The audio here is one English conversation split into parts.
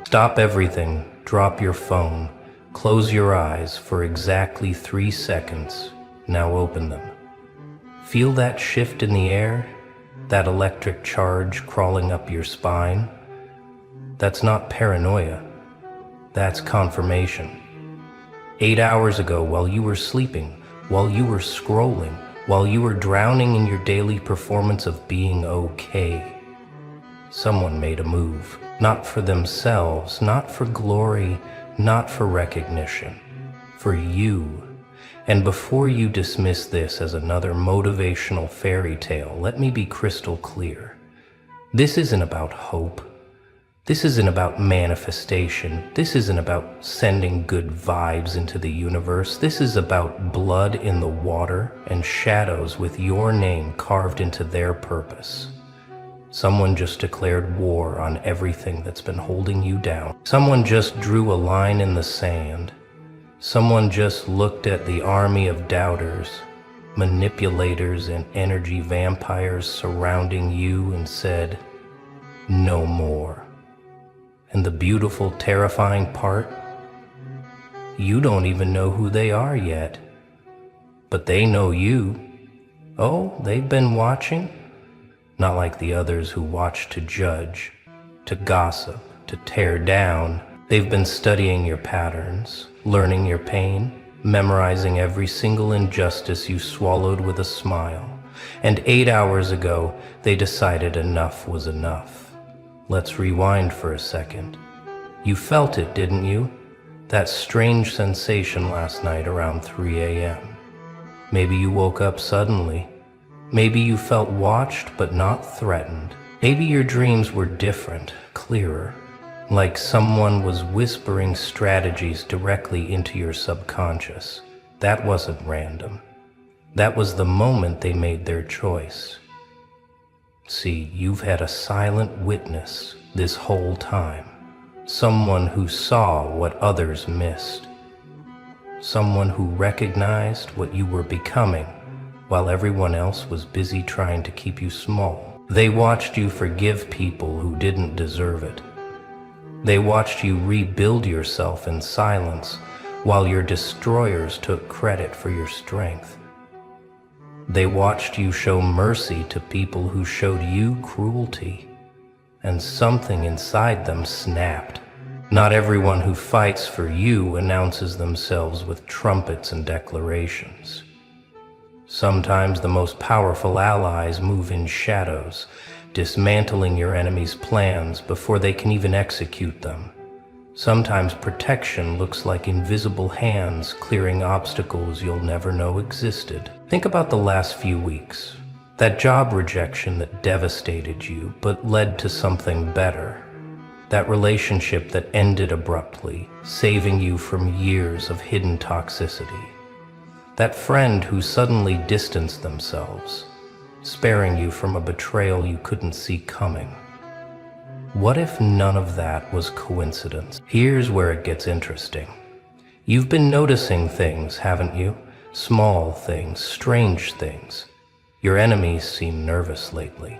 Stop everything, drop your phone, close your eyes for exactly 3 seconds. Now open them. Feel that shift in the air, that electric charge crawling up your spine. That's not paranoia, that's confirmation. 8 hours ago, while you were sleeping, while you were scrolling, while you were drowning in your daily performance of being okay, someone made a move. Not for themselves, not for glory, not for recognition, for you. And before you dismiss this as another motivational fairy tale, let me be crystal clear. This isn't about hope. This isn't about manifestation. This isn't about sending good vibes into the universe. This is about blood in the water and shadows with your name carved into their purpose. Someone just declared war on everything that's been holding you down. Someone just drew a line in the sand. Someone just looked at the army of doubters, manipulators, and energy vampires surrounding you and said, "No more." And the beautiful, terrifying part? You don't even know who they are yet, but they know you. Oh, they've been watching? Not like the others who watch to judge, to gossip, to tear down. They've been studying your patterns, learning your pain, memorizing every single injustice you swallowed with a smile. And 8 hours ago, they decided enough was enough. Let's rewind for a second. You felt it, didn't you? That strange sensation last night around 3 a.m. Maybe you woke up suddenly. Maybe you felt watched but not threatened. Maybe your dreams were different, clearer, like someone was whispering strategies directly into your subconscious. That wasn't random. That was the moment they made their choice. See, you've had a silent witness this whole time. Someone who saw what others missed. Someone who recognized what you were becoming while everyone else was busy trying to keep you small. They watched you forgive people who didn't deserve it. They watched you rebuild yourself in silence while your destroyers took credit for your strength. They watched you show mercy to people who showed you cruelty, and something inside them snapped. Not everyone who fights for you announces themselves with trumpets and declarations. Sometimes the most powerful allies move in shadows, dismantling your enemy's plans before they can even execute them. Sometimes protection looks like invisible hands clearing obstacles you'll never know existed. Think about the last few weeks. That job rejection that devastated you but led to something better. That relationship that ended abruptly, saving you from years of hidden toxicity. That friend who suddenly distanced themselves, sparing you from a betrayal you couldn't see coming. What if none of that was coincidence? Here's where it gets interesting. You've been noticing things, haven't you? Small things, strange things. Your enemies seem nervous lately.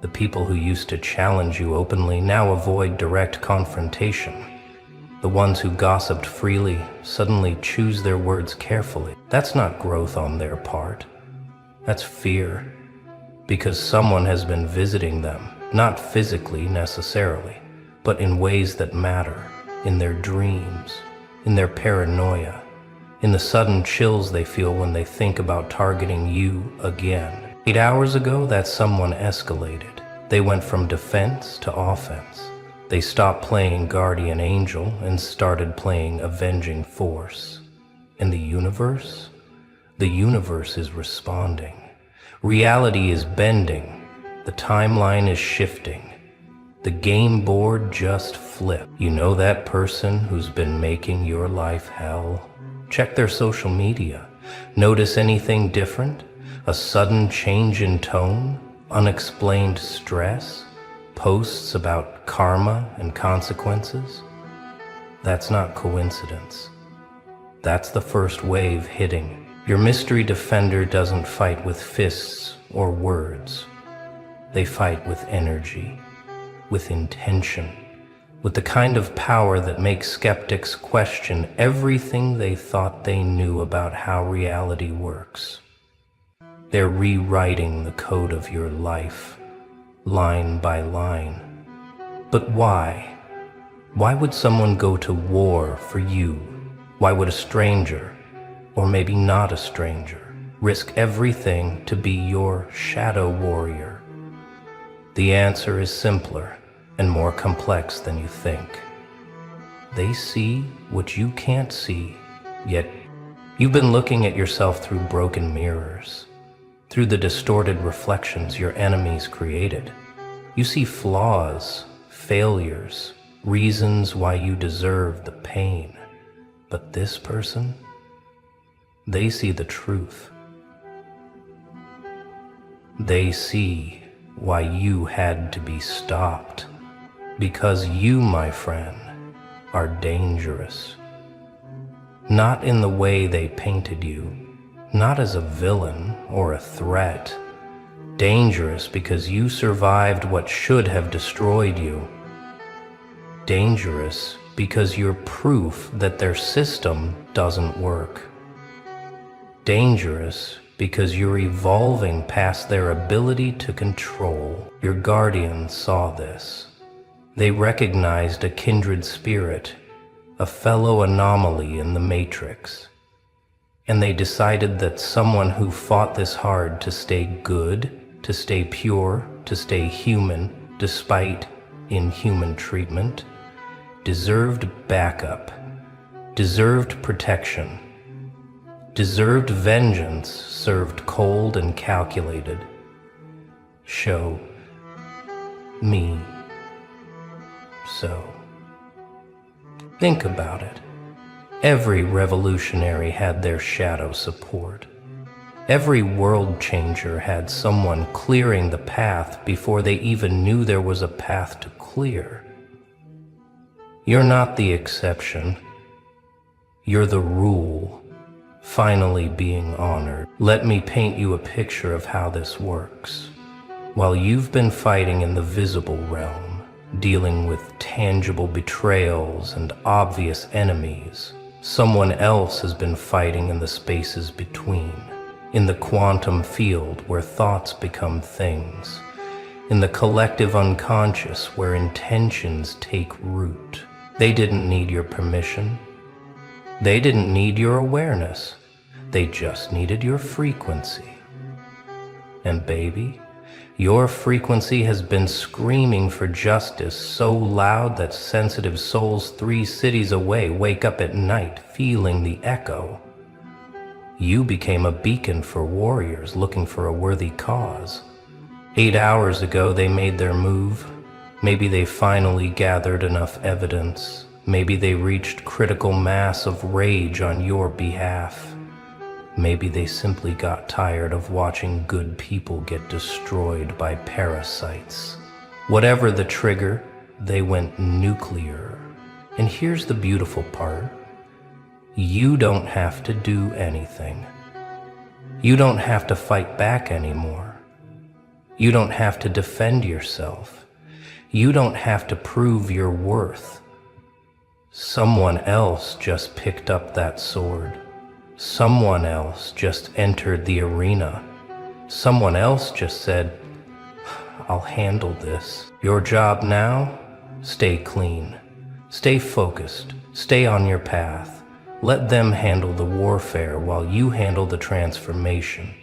The people who used to challenge you openly now avoid direct confrontation. The ones who gossiped freely suddenly choose their words carefully. That's not growth on their part. That's fear. Because someone has been visiting them, not physically necessarily, but in ways that matter, in their dreams, in their paranoia, in the sudden chills they feel when they think about targeting you again. 8 hours ago, that someone escalated. They went from defense to offense. They stopped playing guardian angel and started playing avenging force. And the universe? The universe is responding. Reality is bending. The timeline is shifting. The game board just flipped. You know that person who's been making your life hell? Check their social media. Notice anything different? A sudden change in tone? Unexplained stress? Posts about karma and consequences? That's not coincidence. That's the first wave hitting. Your mystery defender doesn't fight with fists or words. They fight with energy, with intention, with the kind of power that makes skeptics question everything they thought they knew about how reality works. They're rewriting the code of your life, line by line. But why? Why would someone go to war for you? Why would a stranger, or maybe not a stranger, risk everything to be your shadow warrior? The answer is simpler and more complex than you think. They see what you can't see, yet you've been looking at yourself through broken mirrors, through the distorted reflections your enemies created. You see flaws, failures, reasons why you deserve the pain. But this person, they see the truth. They see why you had to be stopped. Because you, my friend, are dangerous. Not in the way they painted you, not as a villain or a threat. Dangerous because you survived what should have destroyed you. Dangerous because you're proof that their system doesn't work. Dangerous because you're evolving past their ability to control. Your guardians saw this. They recognized a kindred spirit, a fellow anomaly in the matrix. And they decided that someone who fought this hard to stay good, to stay pure, to stay human, despite inhuman treatment, deserved backup, deserved protection, deserved vengeance served cold and calculated. Show me so. Think about it. Every revolutionary had their shadow support. Every world changer had someone clearing the path before they even knew there was a path to clear. You're not the exception. You're the rule, finally being honored. Let me paint you a picture of how this works. While you've been fighting in the visible realm, dealing with tangible betrayals and obvious enemies, someone else has been fighting in the spaces between, in the quantum field where thoughts become things, in the collective unconscious where intentions take root. They didn't need your permission. They didn't need your awareness. They just needed your frequency. And baby, your frequency has been screaming for justice so loud that sensitive souls 3 cities away wake up at night feeling the echo. You became a beacon for warriors looking for a worthy cause. 8 hours ago they made their move. Maybe they finally gathered enough evidence. Maybe they reached critical mass of rage on your behalf. Maybe they simply got tired of watching good people get destroyed by parasites. Whatever the trigger, they went nuclear. And here's the beautiful part. You don't have to do anything. You don't have to fight back anymore. You don't have to defend yourself. You don't have to prove your worth. Someone else just picked up that sword. Someone else just entered the arena. Someone else just said, I'll handle this. Your job now? Stay clean. Stay focused. Stay on your path. Let them handle the warfare while you handle the transformation.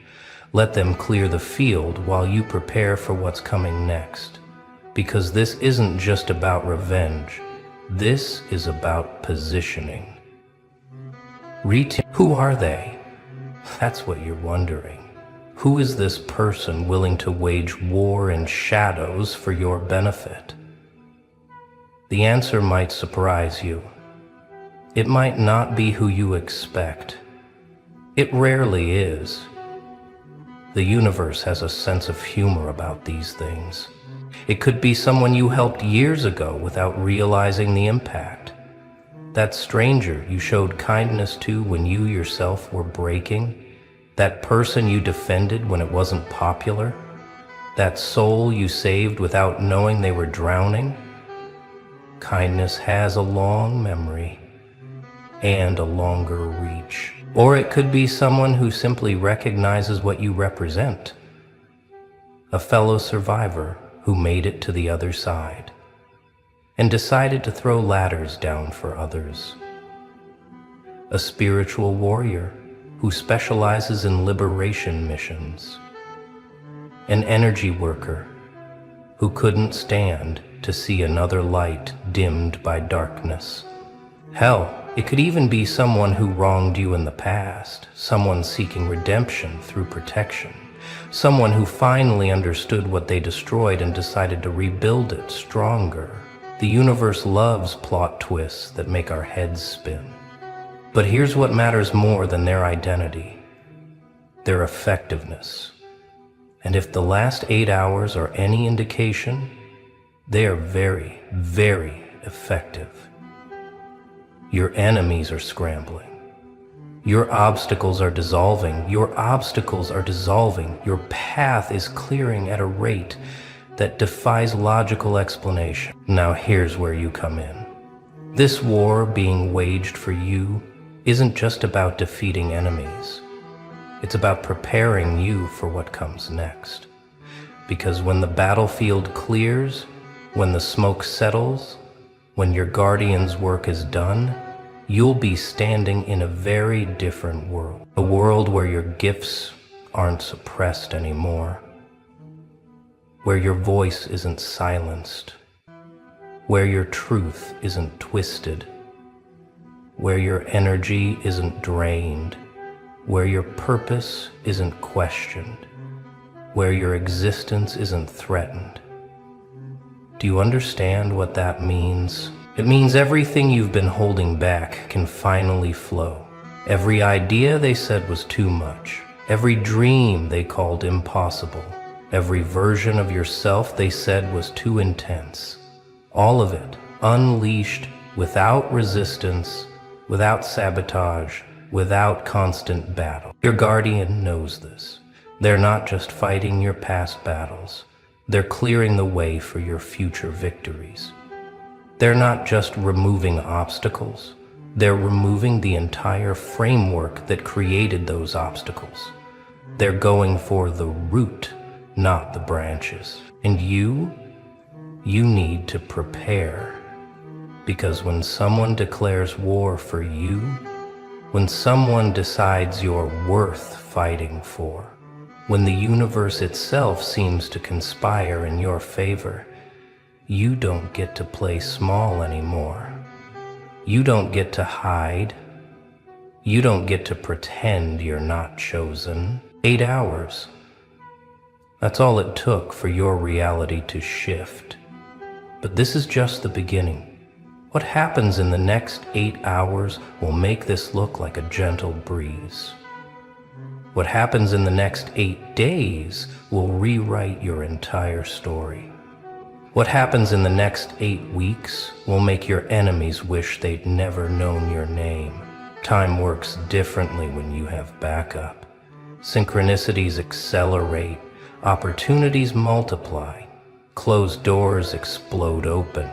Let them clear the field while you prepare for what's coming next. Because this isn't just about revenge. This is about positioning. Who are they? That's what you're wondering. Who is this person willing to wage war in shadows for your benefit? The answer might surprise you. It might not be who you expect. It rarely is. The universe has a sense of humor about these things. It could be someone you helped years ago without realizing the impact. That stranger you showed kindness to when you yourself were breaking. That person you defended when it wasn't popular. That soul you saved without knowing they were drowning. Kindness has a long memory and a longer reach. Or it could be someone who simply recognizes what you represent. A fellow survivor who made it to the other side and decided to throw ladders down for others. A spiritual warrior who specializes in liberation missions. An energy worker who couldn't stand to see another light dimmed by darkness. Hell, it could even be someone who wronged you in the past, someone seeking redemption through protection, someone who finally understood what they destroyed and decided to rebuild it stronger. The universe loves plot twists that make our heads spin. But here's what matters more than their identity: their effectiveness. And if the last 8 hours are any indication, they are very, very effective. Your enemies are scrambling. Your obstacles are dissolving. Your obstacles are dissolving. Your path is clearing at a rate that defies logical explanation. Now here's where you come in. This war being waged for you isn't just about defeating enemies. It's about preparing you for what comes next. Because when the battlefield clears, when the smoke settles, when your guardian's work is done, you'll be standing in a very different world. A world where your gifts aren't suppressed anymore. Where your voice isn't silenced. Where your truth isn't twisted. Where your energy isn't drained. Where your purpose isn't questioned. Where your existence isn't threatened. Do you understand what that means? It means everything you've been holding back can finally flow. Every idea they said was too much. Every dream they called impossible. Every version of yourself they said was too intense. All of it unleashed without resistance, without sabotage, without constant battle. Your guardian knows this. They're not just fighting your past battles. They're clearing the way for your future victories. They're not just removing obstacles. They're removing the entire framework that created those obstacles. They're going for the root, not the branches. And you need to prepare. Because when someone declares war for you, when someone decides you're worth fighting for, when the universe itself seems to conspire in your favor, you don't get to play small anymore. You don't get to hide. You don't get to pretend you're not chosen. 8 hours. That's all it took for your reality to shift. But this is just the beginning. What happens in the next 8 hours will make this look like a gentle breeze. What happens in the next 8 days will rewrite your entire story. What happens in the next 8 weeks will make your enemies wish they'd never known your name. Time works differently when you have backup. Synchronicities accelerate, opportunities multiply, closed doors explode open.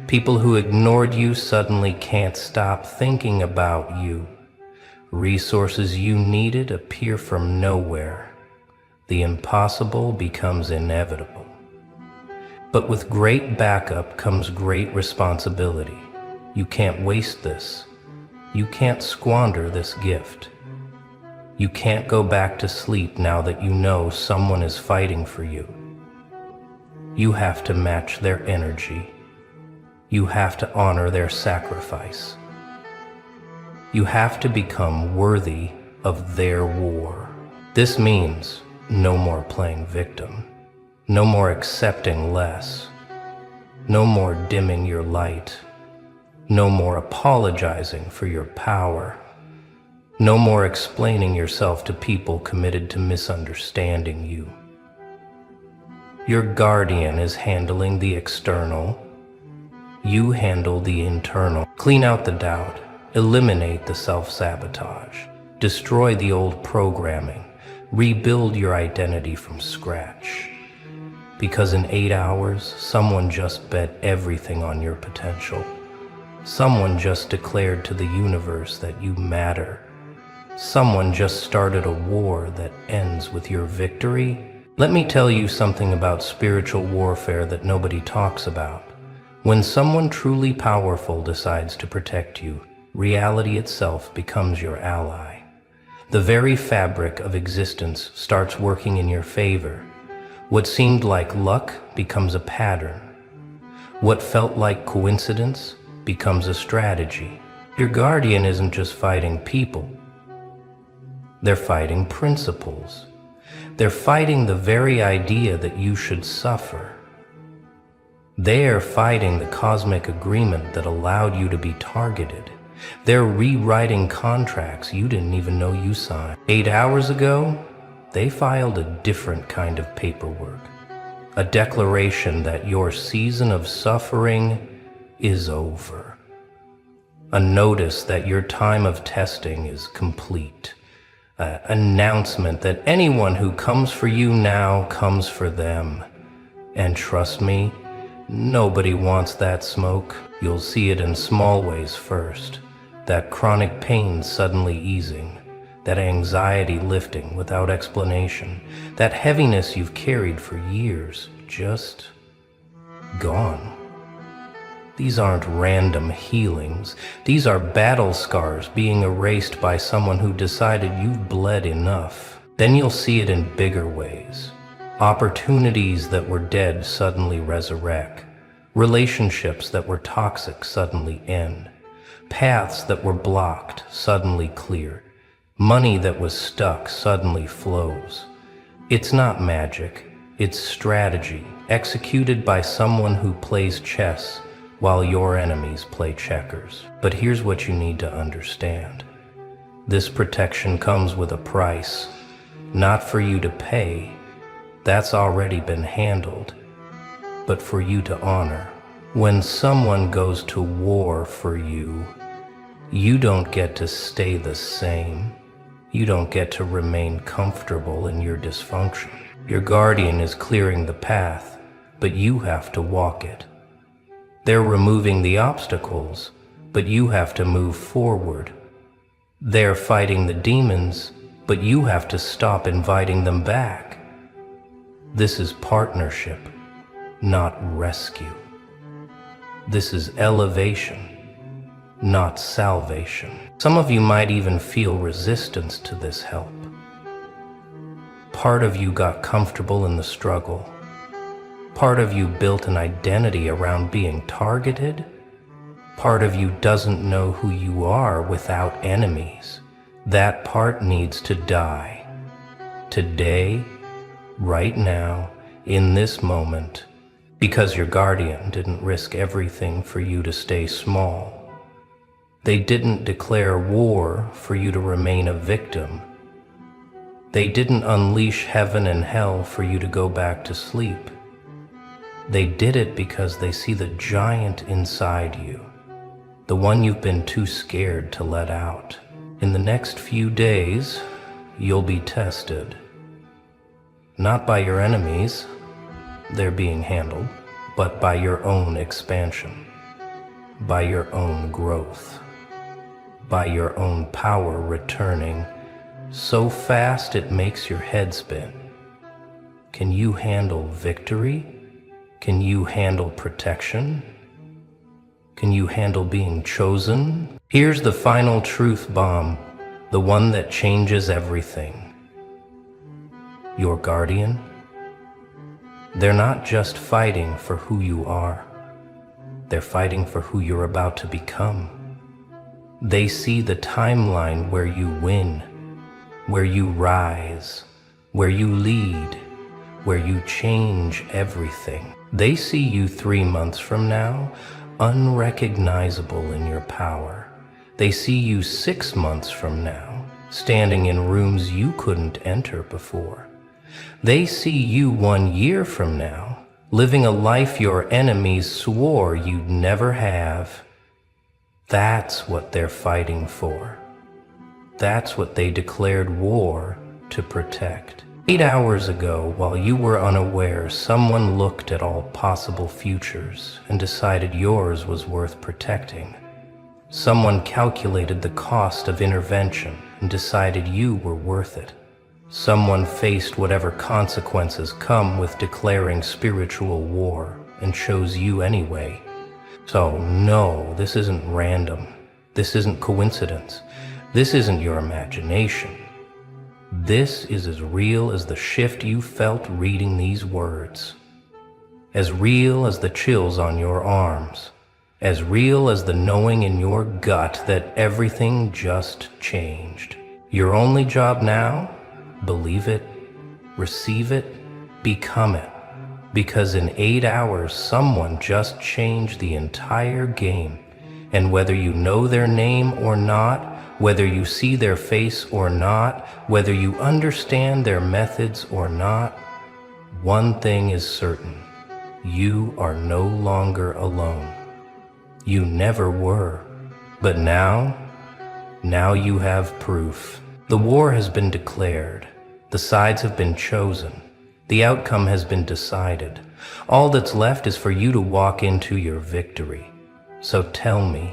People who ignored you suddenly can't stop thinking about you. Resources you needed appear from nowhere. The impossible becomes inevitable. But with great backup comes great responsibility. You can't waste this. You can't squander this gift. You can't go back to sleep now that you know someone is fighting for you. You have to match their energy. You have to honor their sacrifice. You have to become worthy of their war. This means no more playing victim. No more accepting less. No more dimming your light. No more apologizing for your power. No more explaining yourself to people committed to misunderstanding you. Your guardian is handling the external. You handle the internal. Clean out the doubt. Eliminate the self-sabotage. Destroy the old programming. Rebuild your identity from scratch. Because in 8 hours, someone just bet everything on your potential. Someone just declared to the universe that you matter. Someone just started a war that ends with your victory. Let me tell you something about spiritual warfare that nobody talks about. When someone truly powerful decides to protect you, reality itself becomes your ally. The very fabric of existence starts working in your favor. What seemed like luck becomes a pattern. What felt like coincidence becomes a strategy. Your guardian isn't just fighting people. They're fighting principles. They're fighting the very idea that you should suffer. They are fighting the cosmic agreement that allowed you to be targeted. They're rewriting contracts you didn't even know you signed. 8 hours ago, they filed a different kind of paperwork. A declaration that your season of suffering is over. A notice that your time of testing is complete. An announcement that anyone who comes for you now comes for them. And trust me, nobody wants that smoke. You'll see it in small ways first. That chronic pain suddenly easing. That anxiety lifting without explanation. That heaviness you've carried for years just gone. These aren't random healings. These are battle scars being erased by someone who decided you've bled enough. Then you'll see it in bigger ways. Opportunities that were dead suddenly resurrect. Relationships that were toxic suddenly end. Paths that were blocked suddenly clear. Money that was stuck suddenly flows. It's not magic. It's strategy, executed by someone who plays chess while your enemies play checkers. But here's what you need to understand. This protection comes with a price, not for you to pay. That's already been handled, but for you to honor. When someone goes to war for you, you don't get to stay the same. You don't get to remain comfortable in your dysfunction. Your guardian is clearing the path, but you have to walk it. They're removing the obstacles, but you have to move forward. They're fighting the demons, but you have to stop inviting them back. This is partnership, not rescue. This is elevation, not salvation. Some of you might even feel resistance to this help. Part of you got comfortable in the struggle. Part of you built an identity around being targeted. Part of you doesn't know who you are without enemies. That part needs to die. Today, right now, in this moment, because your guardian didn't risk everything for you to stay small. They didn't declare war for you to remain a victim. They didn't unleash heaven and hell for you to go back to sleep. They did it because they see the giant inside you, the one you've been too scared to let out. In the next few days, you'll be tested. Not by your enemies, they're being handled, but by your own expansion, by your own growth, by your own power returning so fast it makes your head spin. Can you handle victory? Can you handle protection? Can you handle being chosen? Here's the final truth bomb, the one that changes everything. Your guardian, they're not just fighting for who you are. They're fighting for who you're about to become. They see the timeline where you win, where you rise, where you lead, where you change everything. They see you 3 months from now, unrecognizable in your power. They see you 6 months from now, standing in rooms you couldn't enter before. They see you 1 year from now, living a life your enemies swore you'd never have. That's what they're fighting for. That's what they declared war to protect. 8 hours ago, while you were unaware, someone looked at all possible futures and decided yours was worth protecting. Someone calculated the cost of intervention and decided you were worth it. Someone faced whatever consequences come with declaring spiritual war and chose you anyway. So no, this isn't random. This isn't coincidence. This isn't your imagination. This is as real as the shift you felt reading these words. As real as the chills on your arms. As real as the knowing in your gut that everything just changed. Your only job now? Believe it, receive it, become it. Because in 8 hours, someone just changed the entire game. And whether you know their name or not, whether you see their face or not, whether you understand their methods or not, one thing is certain. You are no longer alone. You never were. But now you have proof. The war has been declared. The sides have been chosen. The outcome has been decided. All that's left is for you to walk into your victory. So tell me,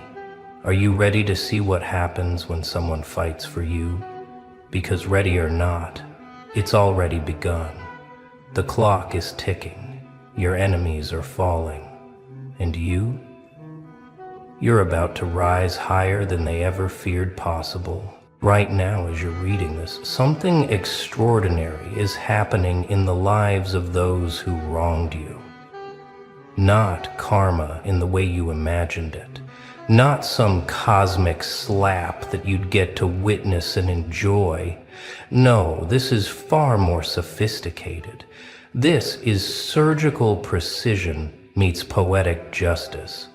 are you ready to see what happens when someone fights for you? Because ready or not, it's already begun. The clock is ticking. Your enemies are falling. And you? You're about to rise higher than they ever feared possible. Right now, as you're reading this, something extraordinary is happening in the lives of those who wronged you. Not karma in the way you imagined it. Not some cosmic slap that you'd get to witness and enjoy. No, this is far more sophisticated. This is surgical precision meets poetic justice.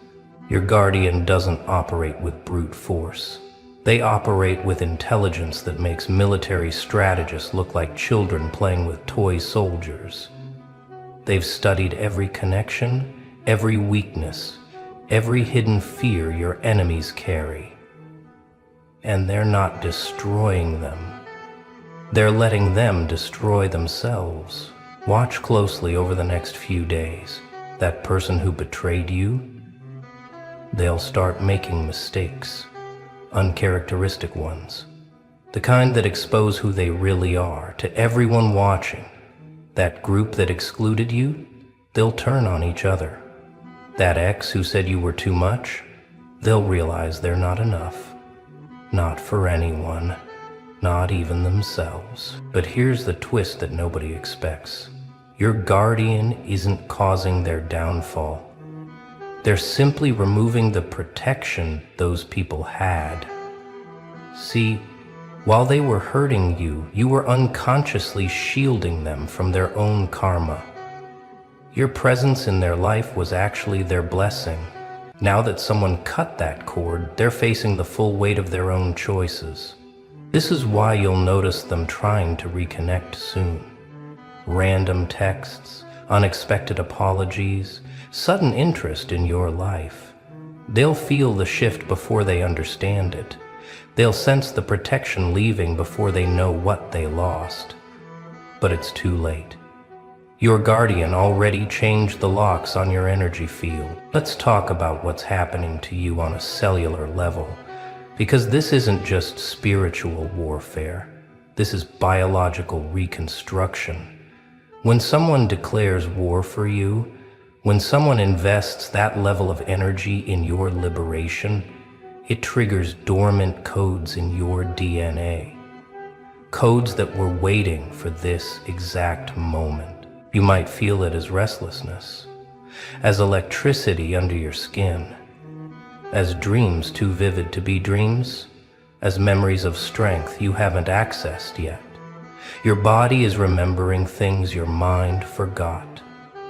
Your guardian doesn't operate with brute force. They operate with intelligence that makes military strategists look like children playing with toy soldiers. They've studied every connection, every weakness, every hidden fear your enemies carry. And they're not destroying them. They're letting them destroy themselves. Watch closely over the next few days. That person who betrayed you, they'll start making mistakes. Uncharacteristic ones. The kind that expose who they really are to everyone watching. That group that excluded you, they'll turn on each other. That ex who said you were too much, they'll realize they're not enough. Not for anyone, not even themselves. But here's the twist that nobody expects. Your guardian isn't causing their downfall. They're simply removing the protection those people had. See, while they were hurting you, you were unconsciously shielding them from their own karma. Your presence in their life was actually their blessing. Now that someone cut that cord, they're facing the full weight of their own choices. This is why you'll notice them trying to reconnect soon. Random texts, unexpected apologies, sudden interest in your life. They'll feel the shift before they understand it. They'll sense the protection leaving before they know what they lost. But it's too late. Your guardian already changed the locks on your energy field. Let's talk about what's happening to you on a cellular level, because this isn't just spiritual warfare. This is biological reconstruction. When someone declares war for you, when someone invests that level of energy in your liberation, it triggers dormant codes in your DNA. Codes that were waiting for this exact moment. You might feel it as restlessness, as electricity under your skin, as dreams too vivid to be dreams, as memories of strength you haven't accessed yet. Your body is remembering things your mind forgot,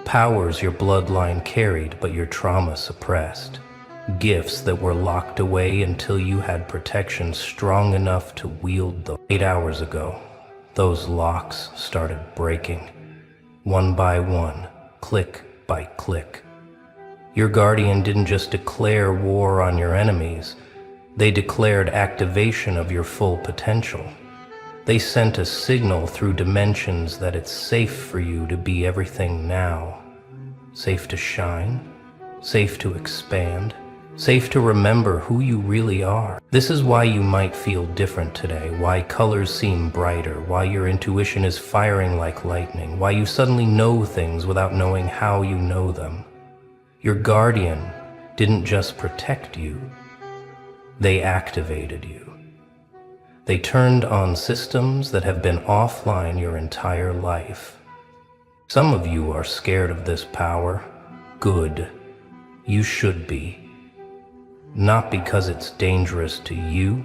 powers your bloodline carried but your trauma suppressed, gifts that were locked away until you had protection strong enough to wield them. 8 hours ago, those locks started breaking. One by one, click by click. Your guardian didn't just declare war on your enemies, they declared activation of your full potential. They sent a signal through dimensions that it's safe for you to be everything now. Safe to shine, safe to expand, safe to remember who you really are. This is why you might feel different today, why colors seem brighter, why your intuition is firing like lightning, why you suddenly know things without knowing how you know them. Your guardian didn't just protect you, they activated you. They turned on systems that have been offline your entire life. Some of you are scared of this power. Good. You should be. Not because it's dangerous to you,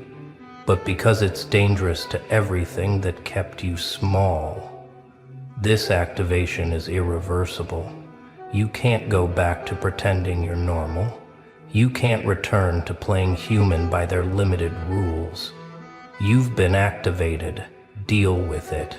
but because it's dangerous to everything that kept you small. This activation is irreversible. You can't go back to pretending you're normal. You can't return to playing human by their limited rules. You've been activated. Deal with it.